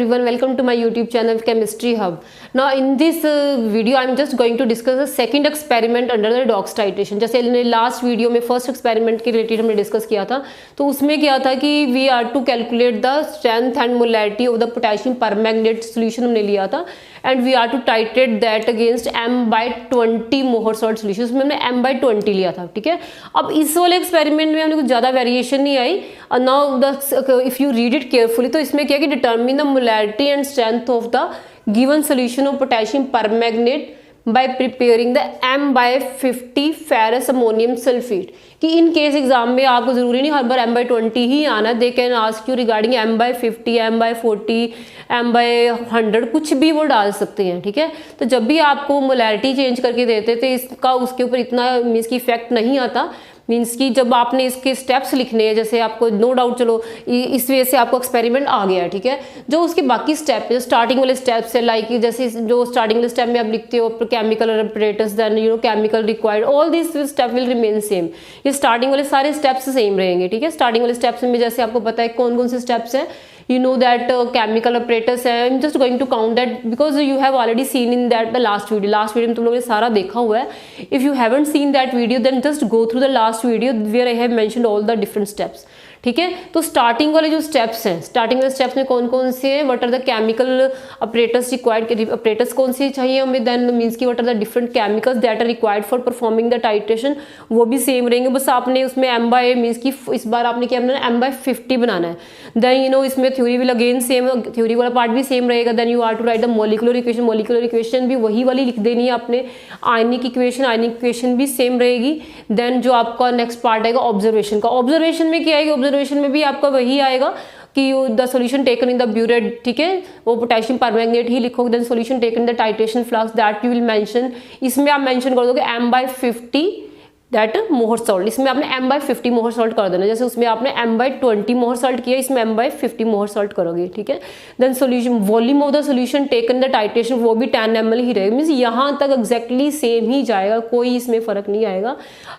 everyone, welcome to my YouTube channel Chemistry Hub. Now in this video I am just going to discuss the second experiment under the redox titration. जैसे last video में first experiment के related हमने discuss किया था, तो उसमें क्या था कि we are to calculate the strength and molarity of the potassium permanganate solution हमने लिया था and we are to titrate that against m/20 Mohr salt solution. उसमें हमने m/20 लिया था. ठीक है, अब इस वाले एक्सपेरिमेंट में हमने कुछ ज़्यादा वेरिएशन नहीं आई. Now the if you read it carefully तो इसमें क्या कि determine the molarity and strength of the given solution of potassium permanganate by preparing the m/50 ferrous ammonium sulfate. कि इन केस एग्जाम में आपको जरूरी नहीं हर बार m/20 ही आना. They can ask you regarding m/50, m/40, m/100, कुछ भी वो डाल सकते हैं. ठीक है, तो जब भी आपको मोलैरिटी चेंज करके देते थे इसका उसके ऊपर इतना मीन्स की इफेक्ट नहीं आता. मीन्स कि जब आपने इसके स्टेप्स लिखने हैं, जैसे आपको नो डाउट चलो इस वजह से आपको एक्सपेरिमेंट आ गया है. ठीक है, जो उसके बाकी स्टेप है, स्टार्टिंग वाले स्टेप्स है, लाइक जैसे जो स्टार्टिंग वाले स्टेप में आप लिखते हो chemical operators, then chemical required, all this step will remain same. ये स्टार्टिंग वाले सारे स्टेप्स सेम रहेंगे. ठीक है, स्टार्टिंग वाले स्टेप्स में जैसे आपको पता है कौन कौन से स्टेप्स हैं. You know that chemical operators है. I'm just going to count that because you have already seen in that the last video में तुम लोगों ने सारा देखा हुआ है. If you haven't seen that video then just go through the last video where I have mentioned all the different steps. ठीक है, तो स्टार्टिंग वाले जो स्टेप्स हैं, स्टार्टिंग वाले स्टेप्स में कौन कौन से हैं, what are the chemical operators required, operators कौन से चाहिए हमें, देन मीन्स की what are the different chemicals that are required for performing the titration, वो भी सेम रहेंगे. बस आपने उसमें m/a मीन्स की इस बार आपने क्या बनाना है, m/50 बनाना है. देन इसमें theory will again same, theory वाला पार्ट भी सेम रहेगा. Then you are to write the molecular equation, molecular equation भी वही वाली लिख देनी है आपने. आयनिक इक्वेशन भी सेम रहेगी. देन जो आपका नेक्स्ट पार्ट आएगा ऑब्जर्वेशन का. ऑब्जर्वेशन में क्या आएगा, ऑब्जर्वेशन में भी आपका वही आएगा कि the solution taken in the burette. ठीक है, वो पोटेशियम परमैंगनेट ही लिखोगे. Then solution taken in the titration flask that you will mention. इसमें आप मेंशन कर दोगे m/50 दैट मोहर सॉल्ट. इसमें आपने m/50 मोहर सॉल्ट कर देना. जैसे उसमें आपने m/20 मोहर सॉल्ट किया, इसमें m/50 मोहर सॉल्ट करोगे. ठीक है, then solution volume of the solution taken the titration, वो भी 10 ml ही रहेगा. मीन्स यहाँ तक एग्जैक्टली सेम ही जाएगा, कोई इसमें फर्क नहीं आएगा.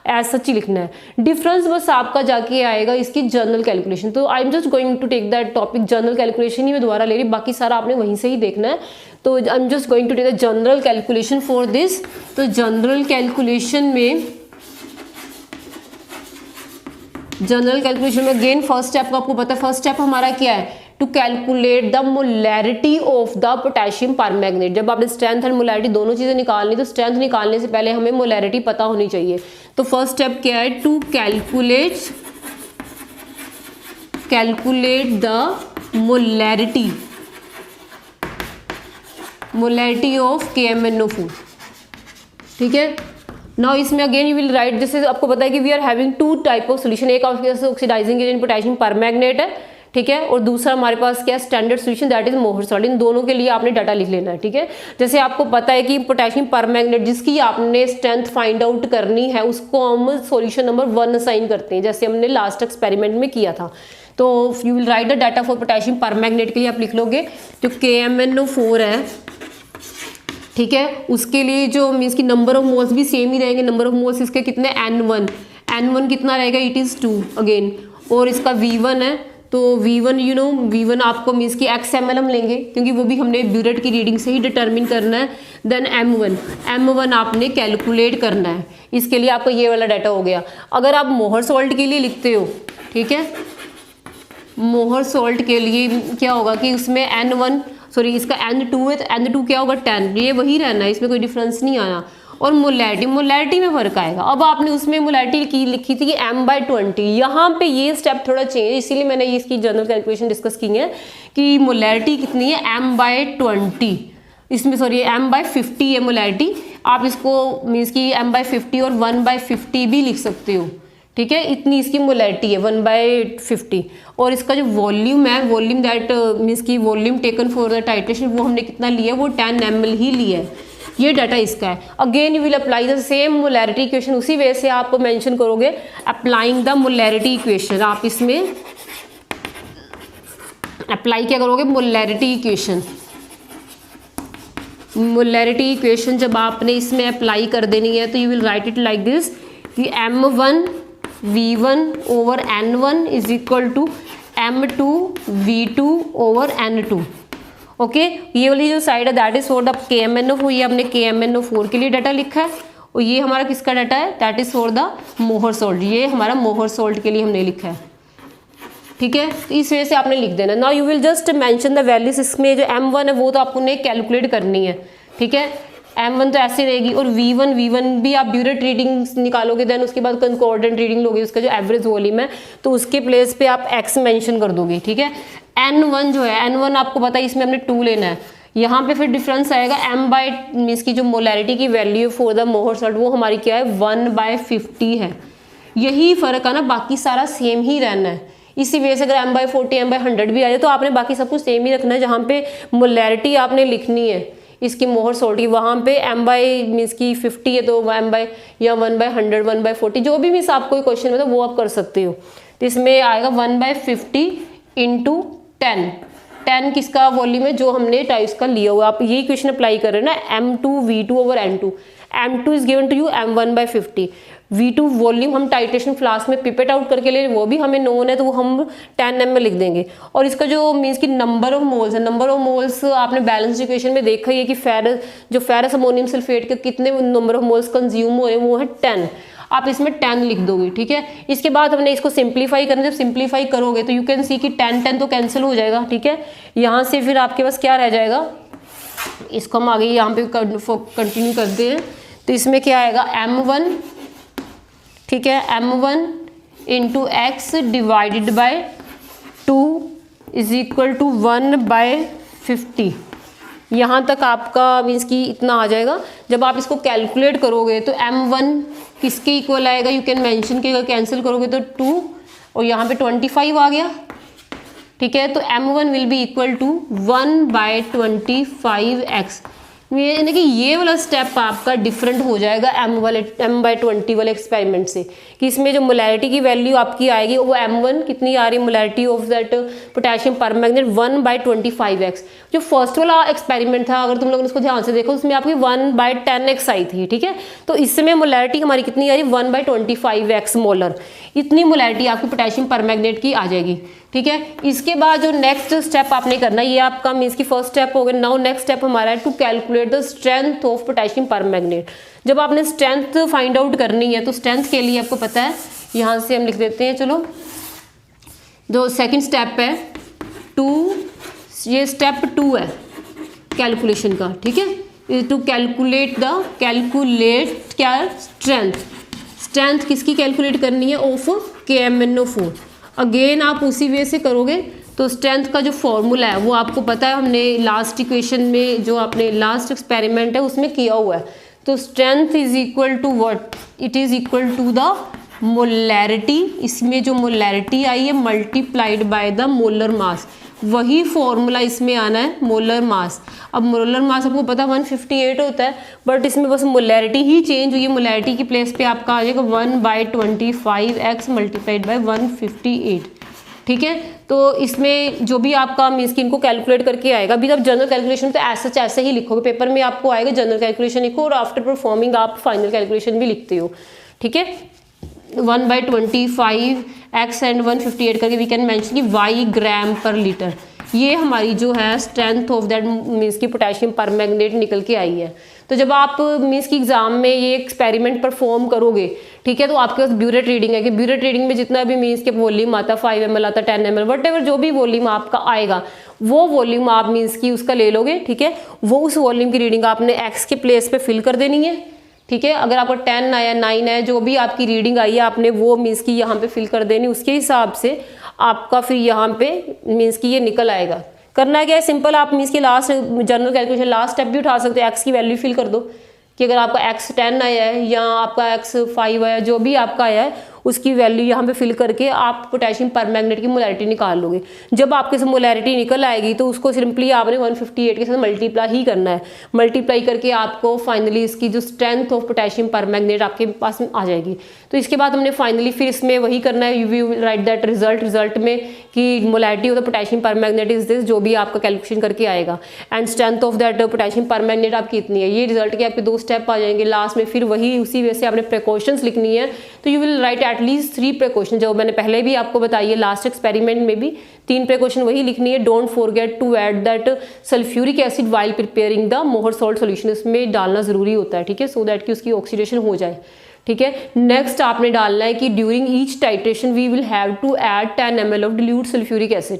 एज सच ही लिखना है. डिफरेंस बस आपका जाके आएगा इसकी जनरल कैलकुलेशन. तो I am just going to take that topic, general calculation ही मैं दोबारा ले रही, बाकी सारा आपने वहीं से ही देखना है. तो I am just going to take the general calculation for this. तो जनरल कैलकुलेशन में अगेन फर्स्ट स्टेप आपको पता है. फर्स्ट स्टेप हमारा क्या है, to calculate the molarity of the potassium permanganate. जब आपने स्ट्रेंथ एंड मोलैरिटी दोनों चीजें निकालनी, तो स्ट्रेंथ निकालने से पहले हमें मोलैरिटी पता होनी चाहिए. तो फर्स्ट स्टेप क्या है, to calculate the molarity of KMnO4. ठीक है, नाउ इसमें अगेन यू विल राइट, जैसे आपको पता है कि we are having 2 type of solution. एक ऑक्सीडाइजिंग एजेंट पोटेशियम परमैंगनेट है. ठीक है, और दूसरा हमारे पास क्या standard solution that is Mohr salt. इन दोनों के लिए आपने डाटा लिख लेना है. ठीक है, जैसे आपको पता है कि पोटेशियम परमैंगनेट जिसकी आपने स्ट्रेंथ फाइंड आउट करनी है उसको हम सोल्यूशन नंबर 1 असाइन करते हैं, जैसे हमने लास्ट एक्सपेरिमेंट में किया था. तो you will right the data for potassium permanganate के लिए आप लिख लोगे जो KMnO4 है. ठीक है, उसके लिए जो मीन्स की नंबर ऑफ मोल्स भी सेम ही रहेंगे. नंबर ऑफ मोल्स इसके कितने, N1 कितना रहेगा, इट इज़ 2 अगेन. और इसका V1 है, तो V1 आपको मीन्स की XML हम लेंगे क्योंकि वो भी हमने ब्यूरेट की रीडिंग से ही डिटरमिन करना है. देन M1 आपने कैलकुलेट करना है. इसके लिए आपका ये वाला डाटा हो गया. अगर आप मोहर सॉल्ट के लिए लिखते हो, ठीक है, मोहर सॉल्ट के लिए क्या होगा कि उसमें इसका N2 है, तो N2 क्या होगा 10. ये वही रहना है, इसमें कोई डिफरेंस नहीं आया. और मोलैरिटी में फर्क आएगा. अब आपने उसमें मोलैरिटी की लिखी थी कि m/20. यहाँ पे ये स्टेप थोड़ा चेंज, इसीलिए मैंने इसकी जनरल कैलकुलेशन डिस्कस की है कि मोलैरिटी कितनी है, m/20. इसमें m/50 है मोलैरिटी. आप इसको मीन्स की m/50 और 1/50 भी लिख सकते हो. ठीक है, इतनी इसकी मोलैरिटी है 1/50. और इसका जो वॉल्यूम है, वॉल्यूम दैट मीन्स की volume taken for the titration, वो हमने कितना लिया है, वो 10 ml ही लिया है. ये डाटा इसका है. Again you will apply the same molarity equation. उसी वे से आपको मेंशन करोगे अप्लाइंग द मोलैरिटी इक्वेशन. आप इसमें अप्लाई क्या करोगे, मोलैरिटी इक्वेशन जब आपने इसमें अप्लाई कर देनी है तो you will write it like this कि M1 V1 over N1 is equal to M2 V2 over N2. Okay. ये वाली जो साइड है that is for the KMnO4, ये हमने KMnO4 के लिए डाटा लिखा है, और ये हमारा किसका डाटा है, that is for the Mohr salt, ये हमारा मोहर सॉल्ट के लिए हमने लिखा है, ठीक है। तो इस वजह से आपने लिख देना। Now you will just mention the values, इसमें जो M1 है वो तो आपको नहीं कैलकुलेट करनी है, ठीक है। M1 तो ऐसे रहेगी, और V1 भी आप ब्यूरेट रीडिंग निकालोगे, देन उसके बाद कंकॉर्डेंट रीडिंग लोगे, उसका जो एवरेज वॉल्यूम है, तो उसके प्लेस पे आप X मेंशन कर दोगे, ठीक है। N1 जो है, N1 आपको पता है इसमें हमने 2 लेना है, यहाँ पे फिर डिफरेंस आएगा M बाय मीन्स की जो मोलैरिटी की value for the Mohr salt वो हमारी क्या है 1/50 है। यही फर्क है ना, बाकी सारा सेम ही रहना है। इसी वजह से अगर M/40 M/100 भी आ जाए तो आपने बाकी सब कुछ सेम ही रखना है। जहाँ पे मोलैरिटी आपने लिखनी है इसकी मोहर सॉल्ट की, वहाँ पे मीन्स की 50 है तो या 1/100 1/40 जो भी मीन्स आपको क्वेश्चन में तो वो आप कर सकते हो। तो इसमें आएगा 1/50 × 10 किसका वॉल्यूम है जो हमने टाइप्स का लिया हुआ। आप यही क्वेश्चन अप्लाई कर रहे हैं ना, M2 V2 over N2, M2 is given to you M1/50, V2 volume हम टाइट्रेशन फ्लास्क में पिपेट आउट करके ले, वो भी हमें नोन है तो वो हम 10 ml लिख देंगे। और इसका जो मीन्स की नंबर ऑफ मोल्स है, नंबर ऑफ मोल्स आपने बैलेंस इक्वेशन में देखा ही है कि फेरस अमोनियम सल्फेट के कितने नंबर ऑफ मोल्स कंज्यूम हो रहे हैं, वो है 10। आप इसमें 10 लिख दोगे, ठीक है। इसके बाद हमने इसको सिंप्लीफाई करना, जब सिंप्लीफाई करोगे तो यू कैन सी कि 10 तो कैंसिल हो जाएगा, ठीक है। यहाँ से फिर आपके पास क्या रह जाएगा, इसको हम आगे यहाँ पे कंटिन्यू करते हैं। तो इसमें क्या आएगा M1, ठीक है, M1 × X divided by 2 is equal to 1/50। यहाँ तक आपका मीन्स कि इतना आ जाएगा। जब आप इसको कैलकुलेट करोगे तो M1 किसके इक्वल आएगा, यू कैन मेंशन के, कैंसिल करोगे तो 2 और यहाँ पे 25 आ गया, ठीक है। तो M1 will be equal to 1/25x। यानी कि ये वाला स्टेप आपका डिफरेंट हो जाएगा M/20 वाले एक्सपेरिमेंट से, कि इसमें जो मोलैरिटी की वैल्यू आपकी आएगी वो M1 कितनी आ रही है, molarity of that potassium permanganate 1/25x। जो फर्स्ट वाला एक्सपेरिमेंट था अगर तुम लोग इसको ध्यान से देखो उसमें आपकी 1/10x आई थी, ठीक है। तो इसमें मोलैरिटी हमारी कितनी आ रही है 1/25x मोलर, इतनी मोलैरिटी आपकी पोटेशियम परमैंगनेट की आ जाएगी, ठीक है। इसके बाद जो नेक्स्ट स्टेप आपने करना है, ये आपका मीन्स की फर्स्ट स्टेप हो गया। नाउ नेक्स्ट स्टेप हमारा है to calculate the strength of potassium permanganate. जब आपने स्ट्रेंथ फाइंड आउट करनी है तो स्ट्रेंथ के लिए आपको पता है, यहाँ से हम लिख देते हैं, चलो जो सेकंड स्टेप है 2, ये स्टेप 2 है कैलकुलेशन का, ठीक है। टू कैलकुलेट क्या स्ट्रेंथ किसकी कैलकुलेट करनी है, ऑफ KMnO4। अगेन आप उसी वे से करोगे। तो स्ट्रेंथ का जो फॉर्मूला है वो आपको पता है, हमने लास्ट इक्वेशन में जो आपने लास्ट एक्सपेरिमेंट है उसमें किया हुआ है। तो strength is equal to what, it is equal to the molarity, इसमें जो मोलैरिटी आई है multiplied by the molar mass, वही फॉर्मूला इसमें आना है मोलर मास। अब मोलर मास आपको पता 158 होता है, बट इसमें बस मोलैरिटी ही चेंज हुई है। मोलैरिटी की प्लेस पे आपका आ जाएगा 1/25x मल्टीप्लाइड बाय 158, ठीक है। तो इसमें जो भी आपका मीन्स की इनको कैलकुलेट करके आएगा, अभी आप जनरल कैलकुलेशन तो ऐसे ही लिखोगे, पेपर में आपको आएगा जनरल कैलकुलेशन लिखो और आफ्टर परफॉर्मिंग आप फाइनल कैलकुलेशन भी लिखते हो, ठीक है। 1/25x एंड 158 करके वी कैन मेंशन कि y ग्राम पर लीटर, ये हमारी जो है स्ट्रेंथ ऑफ दैट मीन्स की पोटेशियम परमैंगनेट निकल के आई है। तो जब आप मीन्स की एग्जाम में ये एक्सपेरिमेंट परफॉर्म करोगे, ठीक है, तो आपके पास ब्यूरेट रीडिंग है कि ब्यूरेट रीडिंग में जितना भी मीन्स के वॉल्यूम आता है 5 ml आता है 10 ml वट जो भी वॉल्यूम आपका आएगा वो वॉल्यूम आप मीन्स की उसका ले लोगे, ठीक है। वो उस वॉल्यूम की रीडिंग आपने x के प्लेस पे फिल कर देनी है, ठीक है। अगर आपको 10 आया 9 है जो भी आपकी रीडिंग आई है आपने वो मीन्स की यहाँ पे फिल कर देनी, उसके हिसाब से आपका फिर यहाँ पे मीन्स की ये निकल आएगा। करना क्या है, सिंपल आप मीन्स की last general calculation last step भी उठा सकते हो, एक्स की वैल्यू फिल कर दो कि अगर आपका x 10 आया है या आपका x 5 आया, जो भी आपका आया है उसकी वैल्यू यहाँ पे फिल करके आप पोटेशियम परमैंगनेट की मोलैरिटी निकाल लोगे। जब आपके से मोलैरिटी निकल आएगी तो उसको सिंपली आपने 158 के साथ मल्टीप्लाई ही करना है, मल्टीप्लाई करके आपको फाइनली इसकी जो स्ट्रेंथ ऑफ पोटेशियम परमैंगनेट आपके पास आ जाएगी। तो इसके बाद हमने फाइनली फिर इसमें वही करना है, you will right that result में कि molarity of the potassium permanganate is this, जो भी आपका कैलकुलेशन करके आएगा, and strength of that potassium permanganate आपकी इतनी है। ये रिजल्ट के आपके 2 स्टेप आ जाएंगे। लास्ट में फिर वही उसी वजह से आपने प्रिकॉशंस लिखनी है, तो you will right at at least 3 precaution, जो मैंने पहले भी आपको बताई है लास्ट एक्सपेरिमेंट में भी 3 प्रिकॉशन वही लिखनी है। Don't forget to add that sulphuric acid while preparing the Mohr salt solution, इसमें डालना ज़रूरी होता है, ठीक है, सो दैट कि उसकी ऑक्सीडेशन हो जाए, ठीक है। नेक्स्ट आपने डालना है कि during each titration we will have to add 10 ml of dilute sulphuric acid,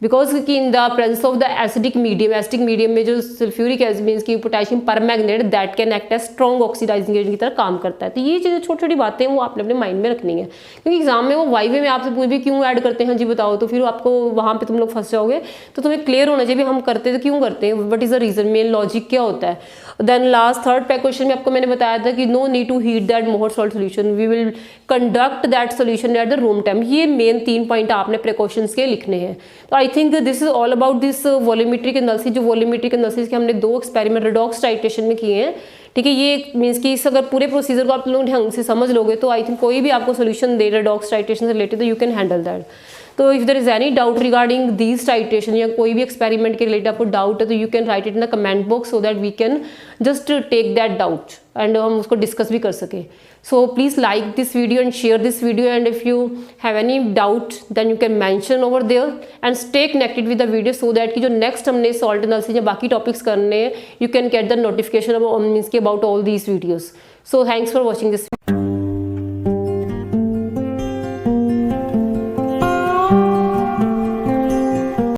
because कि in the presence of the acidic medium में जो सल्फ्यूरिक एसिड मीन्स की potassium permanganate that can act as strong oxidising agent की तरह काम करता है। तो ये चीज़ें छोटी छोटी बातें हैं वो आपने अपने माइंड में रखनी है, क्योंकि एग्जाम में वो वाइवे में आपसे पूछ भी क्यों ऐड करते हैं जी बताओ, तो फिर आपको वहाँ पे तुम लोग फंस जाओगे। तो तुम्हें क्लियर होना चाहिए हम करते तो क्यों करते हैं, what is the reason, main logic क्या होता है। देन लास्ट थर्ड क्वेश्चन में आपको मैंने बताया था कि no need to heat that Mohr salt solution, we will conduct that solution at the room temp. ये मेन 3 पॉइंट आपने प्रिकॉशंस के लिखने हैं। तो I think this is all about this volumetric analysis. जो वॉल्यूमेट्रिक एनालिसिस के हमने 2 experiment redox titration में किए हैं, ठीक है। ये मीन्स कि इस अगर पूरे प्रोसीजर को आप लोग ढंग से समझ लोगे तो आई थिंक कोई भी आपको सोल्यूशन दे रेडॉक्स टाइट्रेशन से रिलेटेड तो यू कैन हैंडल दैट। तो if there is any doubt regarding these titration या कोई भी एक्सपेरिमेंट के रिलेटेड आपको डाउट है तो you can write it in the comment box so that we can just take that doubt and हम उसको डिस्कस भी कर सके। So please like this video and share this video, and if you have any doubt then you can mention over there and stay connected with the video so that कि जो next हमने salt analysis या बाकी topics करने हैं you can get the notification means की about all these videos. So thanks for watching this.